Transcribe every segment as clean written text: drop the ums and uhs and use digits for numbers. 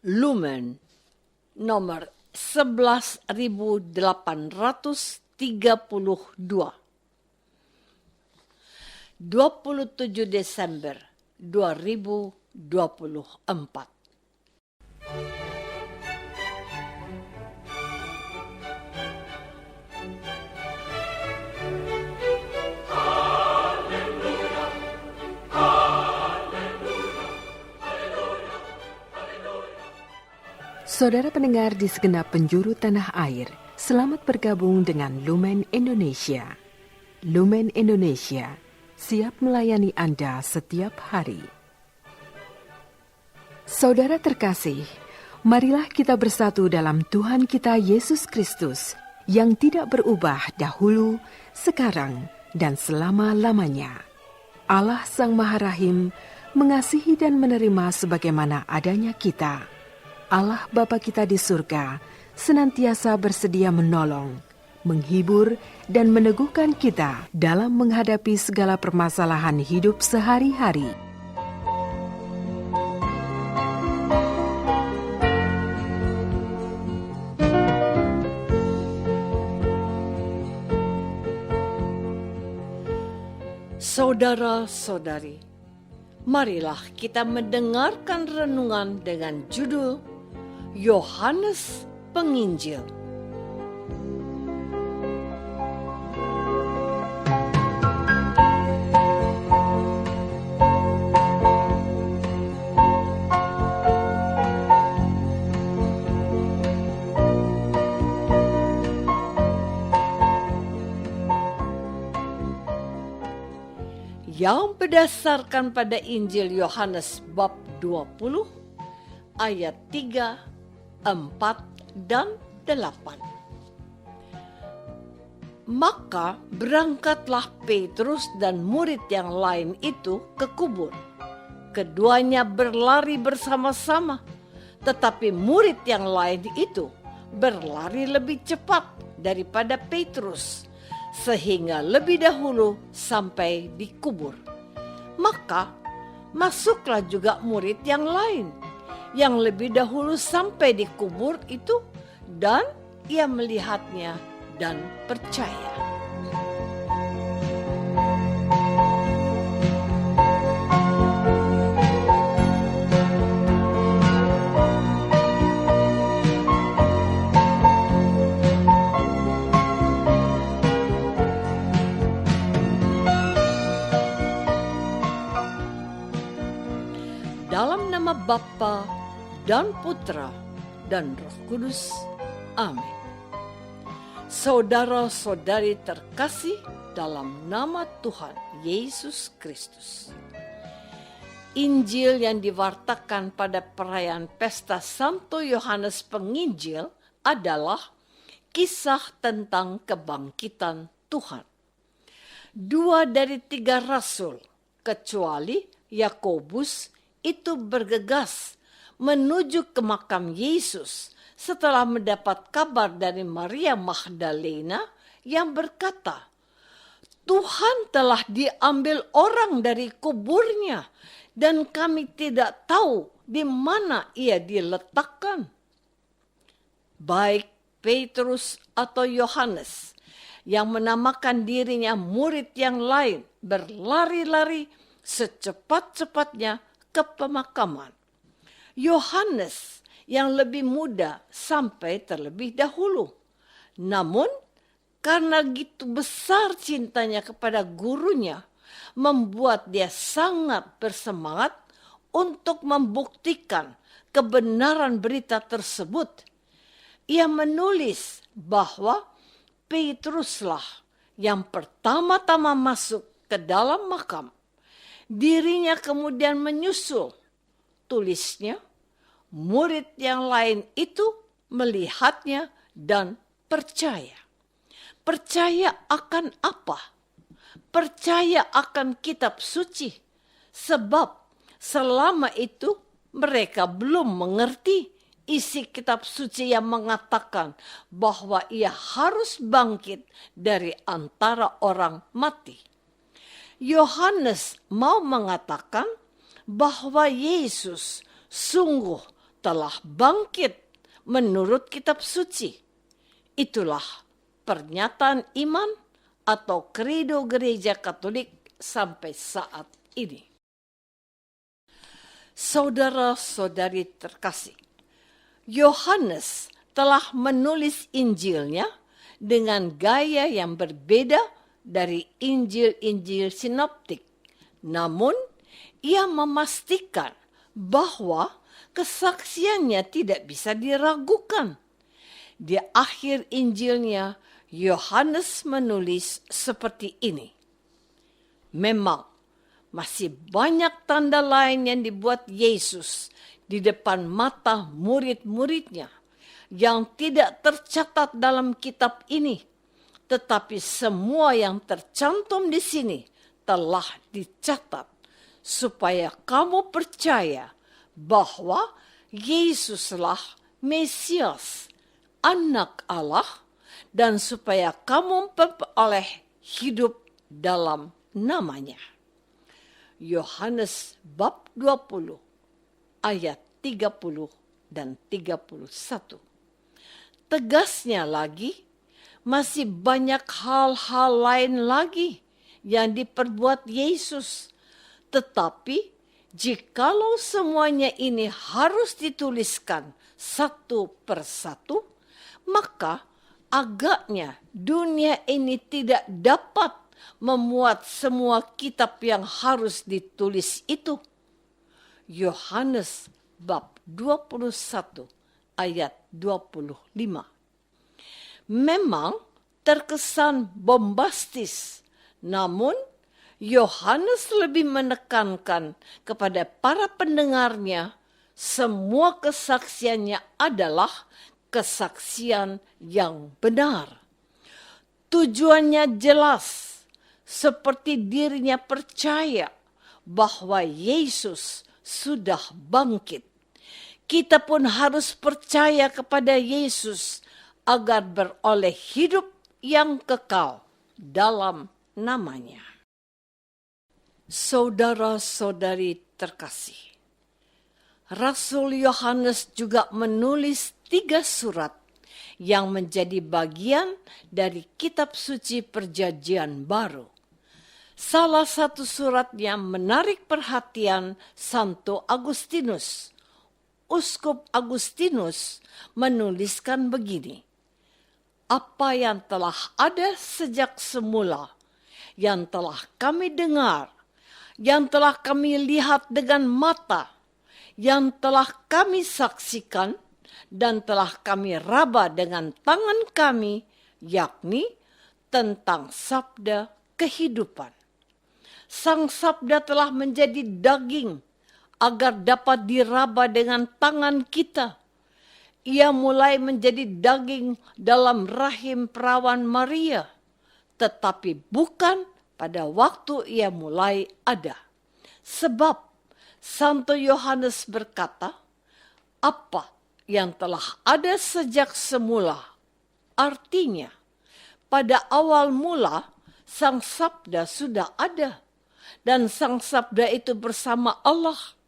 Lumen nomor 11.832, 27 Desember 2024. Saudara pendengar di segenap penjuru tanah air, selamat bergabung dengan Lumen Indonesia. Lumen Indonesia, siap melayani Anda setiap hari. Saudara terkasih, marilah kita bersatu dalam Tuhan kita Yesus Kristus yang tidak berubah dahulu, sekarang, dan selama-lamanya. Allah Sang Maha Rahim mengasihi dan menerima sebagaimana adanya kita. Allah Bapa kita di surga senantiasa bersedia menolong, menghibur, dan meneguhkan kita dalam menghadapi segala permasalahan hidup sehari-hari. Saudara-saudari, marilah kita mendengarkan renungan dengan judul Yohanes Penginjil. Yang berdasarkan pada Injil Yohanes bab 20 ayat 3, 4, dan 8. Maka berangkatlah Petrus dan murid yang lain itu ke kubur. Keduanya berlari bersama-sama, tetapi murid yang lain itu berlari lebih cepat daripada Petrus, sehingga lebih dahulu sampai di kubur. Maka masuklah juga murid yang lain, yang lebih dahulu sampai di kubur itu, dan ia melihatnya dan percaya. Dalam nama Bapa dan Putra dan Roh Kudus. Amin. Saudara-saudari terkasih dalam nama Tuhan Yesus Kristus. Injil yang diwartakan pada perayaan pesta Santo Yohanes Penginjil adalah kisah tentang kebangkitan Tuhan. 2 dari 3 rasul, kecuali Yakobus, itu bergegas menuju ke makam Yesus setelah mendapat kabar dari Maria Magdalena yang berkata, "Tuhan telah diambil orang dari kuburnya dan kami tidak tahu di mana ia diletakkan." Baik Petrus atau Yohanes yang menamakan dirinya murid yang lain berlari-lari secepat-cepatnya ke pemakaman. Yohanes yang lebih muda sampai terlebih dahulu. Namun karena gitu besar cintanya kepada gurunya, membuat dia sangat bersemangat untuk membuktikan kebenaran berita tersebut. Ia menulis bahwa Petruslah yang pertama-tama masuk ke dalam makam. Dirinya kemudian menyusul. Tulisnya, murid yang lain itu melihatnya dan percaya. Percaya akan apa? Percaya akan kitab suci. Sebab selama itu mereka belum mengerti isi kitab suci yang mengatakan bahwa ia harus bangkit dari antara orang mati. Yohanes mau mengatakan bahwa Yesus sungguh telah bangkit menurut kitab suci. Itulah pernyataan iman atau kredo gereja Katolik sampai saat ini. Saudara-saudari terkasih, Yohanes telah menulis Injilnya dengan gaya yang berbeda dari Injil-Injil sinoptik. Namun, ia memastikan bahwa kesaksiannya tidak bisa diragukan. Di akhir Injilnya, Yohanes menulis seperti ini. Memang, masih banyak tanda lain yang dibuat Yesus di depan mata murid-muridnya yang tidak tercatat dalam kitab ini. Tetapi semua yang tercantum di sini telah dicatat supaya kamu percaya bahwa Yesuslah Mesias, Anak Allah, dan supaya kamu memperoleh hidup dalam namanya. Yohanes bab 20 ayat 30 dan 31. Tegasnya lagi, masih banyak hal-hal lain lagi yang diperbuat Yesus. Tetapi jikalau semuanya ini harus dituliskan satu persatu, maka agaknya dunia ini tidak dapat memuat semua kitab yang harus ditulis itu. Yohanes bab 21 ayat 25. Memang terkesan bombastis, namun Yohanes lebih menekankan kepada para pendengarnya semua kesaksiannya adalah kesaksian yang benar. Tujuannya jelas, seperti dirinya percaya bahwa Yesus sudah bangkit. Kita pun harus percaya kepada Yesus agar beroleh hidup yang kekal dalam namanya. Saudara-saudari terkasih, Rasul Yohanes juga menulis 3 surat yang menjadi bagian dari kitab suci Perjanjian Baru. Salah satu surat yang menarik perhatian Santo Agustinus. Uskup Agustinus menuliskan begini. Apa yang telah ada sejak semula, yang telah kami dengar, yang telah kami lihat dengan mata, yang telah kami saksikan, dan telah kami raba dengan tangan kami, yakni tentang sabda kehidupan. Sang sabda telah menjadi daging agar dapat diraba dengan tangan kita. Ia mulai menjadi daging dalam rahim perawan Maria, tetapi bukan pada waktu ia mulai ada. Sebab Santo Yohanes berkata, apa yang telah ada sejak semula, artinya pada awal mula Sang Sabda sudah ada, dan Sang Sabda itu bersama Allah.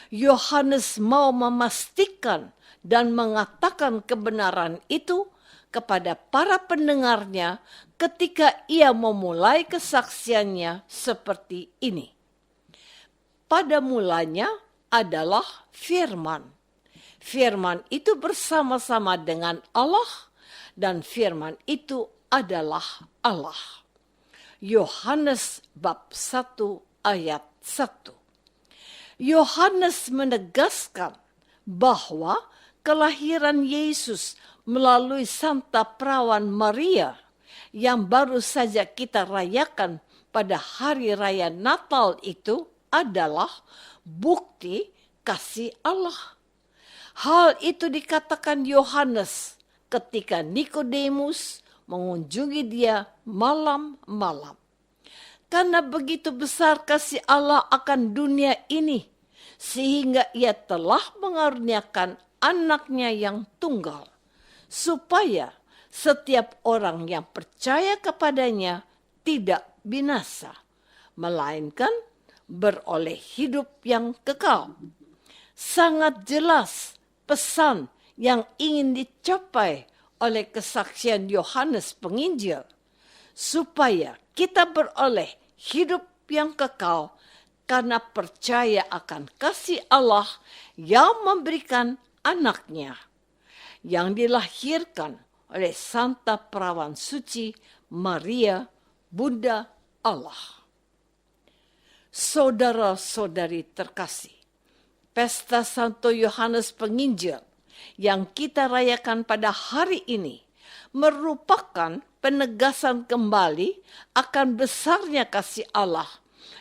Yohanes mau memastikan dan mengatakan kebenaran itu kepada para pendengarnya ketika ia memulai kesaksiannya seperti ini. Pada mulanya adalah firman. Firman itu bersama-sama dengan Allah, dan firman itu adalah Allah. Yohanes bab 1 ayat 1. Yohanes menegaskan bahwa kelahiran Yesus melalui Santa Perawan Maria yang baru saja kita rayakan pada hari raya Natal itu adalah bukti kasih Allah. Hal itu dikatakan Yohanes ketika Nikodemus mengunjungi dia malam-malam. Karena begitu besar kasih Allah akan dunia ini, sehingga ia telah mengaruniakan anaknya yang tunggal, supaya setiap orang yang percaya kepadanya tidak binasa, melainkan beroleh hidup yang kekal. Sangat jelas pesan yang ingin dicapai oleh kesaksian Yohanes Penginjil, supaya kita beroleh hidup yang kekal karena percaya akan kasih Allah yang memberikan anaknya, yang dilahirkan oleh Santa Perawan Suci Maria, Bunda Allah. Saudara-saudari terkasih, Pesta Santo Yohanes Penginjil yang kita rayakan pada hari ini merupakan penegasan kembali akan besarnya kasih Allah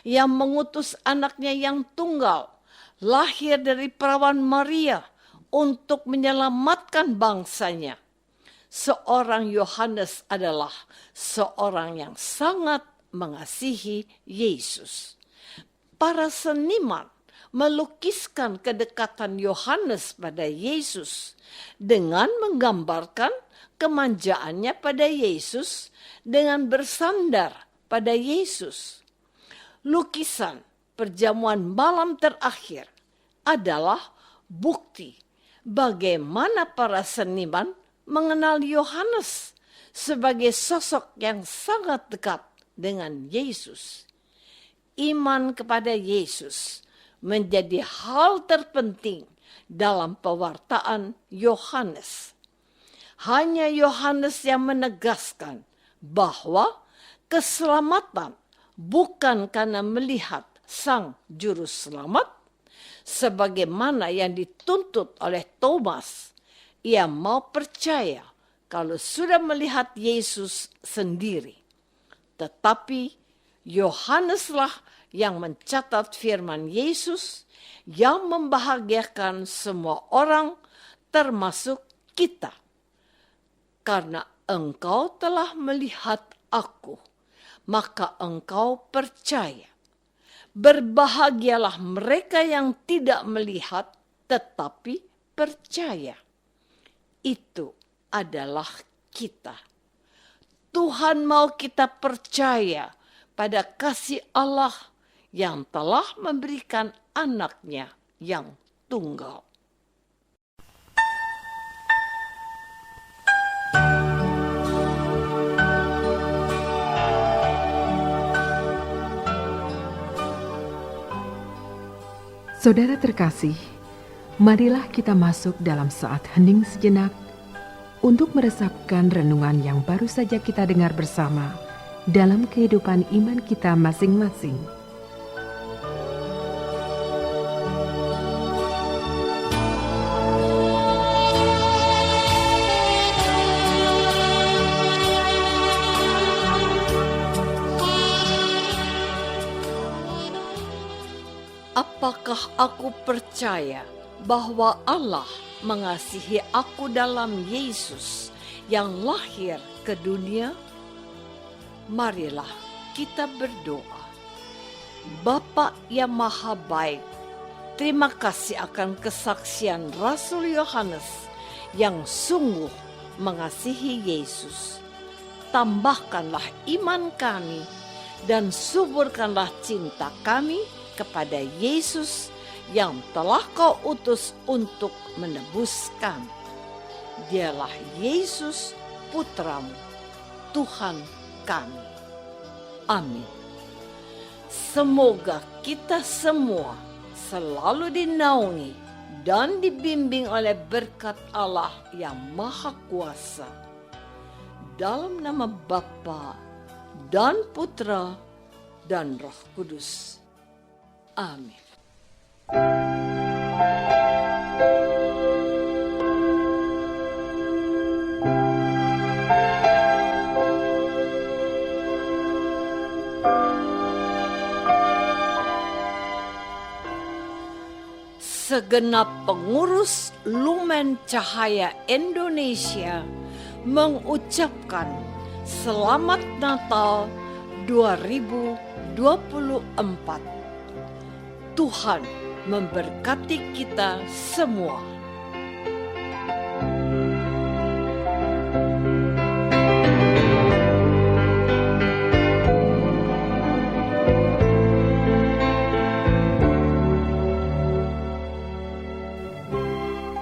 yang mengutus anaknya yang tunggal, lahir dari perawan Maria untuk menyelamatkan bangsanya. Seorang Yohanes adalah seorang yang sangat mengasihi Yesus. Para seniman melukiskan kedekatan Yohanes pada Yesus dengan menggambarkan kemanjaannya pada Yesus dengan bersandar pada Yesus. Lukisan perjamuan malam terakhir adalah bukti bagaimana para seniman mengenal Yohanes sebagai sosok yang sangat dekat dengan Yesus. Iman kepada Yesus menjadi hal terpenting dalam pewartaan Yohanes. Hanya Yohanes yang menegaskan bahwa keselamatan bukan karena melihat Sang Juru Selamat, sebagaimana yang dituntut oleh Thomas. Ia mau percaya kalau sudah melihat Yesus sendiri. Tetapi Yohaneslah yang mencatat firman Yesus yang membahagiakan semua orang termasuk kita. Karena engkau telah melihat aku, maka engkau percaya. Berbahagialah mereka yang tidak melihat tetapi percaya. Itu adalah kita. Tuhan mau kita percaya pada kasih Allah yang telah memberikan anaknya yang tunggal. Saudara terkasih, marilah kita masuk dalam saat hening sejenak untuk meresapkan renungan yang baru saja kita dengar bersama dalam kehidupan iman kita masing-masing. Apakah aku percaya bahwa Allah mengasihi aku dalam Yesus yang lahir ke dunia? Marilah kita berdoa. Bapa yang Maha Baik, terima kasih akan kesaksian Rasul Yohanes yang sungguh mengasihi Yesus. Tambahkanlah iman kami dan suburkanlah cinta kami kepada Yesus yang telah Kau utus untuk menebus kami. Dialah Yesus Putramu, Tuhan kami. Amin. Semoga kita semua selalu dinaungi dan dibimbing oleh berkat Allah yang Maha Kuasa. Dalam nama Bapa dan Putra dan Roh Kudus. Amin. Segenap pengurus Lumen Cahaya Indonesia mengucapkan Selamat Natal 2024. Tuhan memberkati kita semua.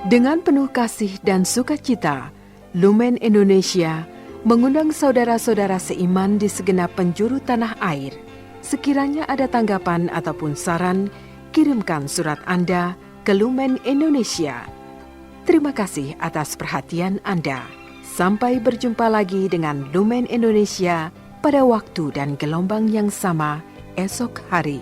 Dengan penuh kasih dan sukacita, Lumen Indonesia mengundang saudara-saudara seiman di segenap penjuru tanah air. Sekiranya ada tanggapan ataupun saran, kirimkan surat Anda ke Lumen Indonesia. Terima kasih atas perhatian Anda. Sampai berjumpa lagi dengan Lumen Indonesia pada waktu dan gelombang yang sama esok hari.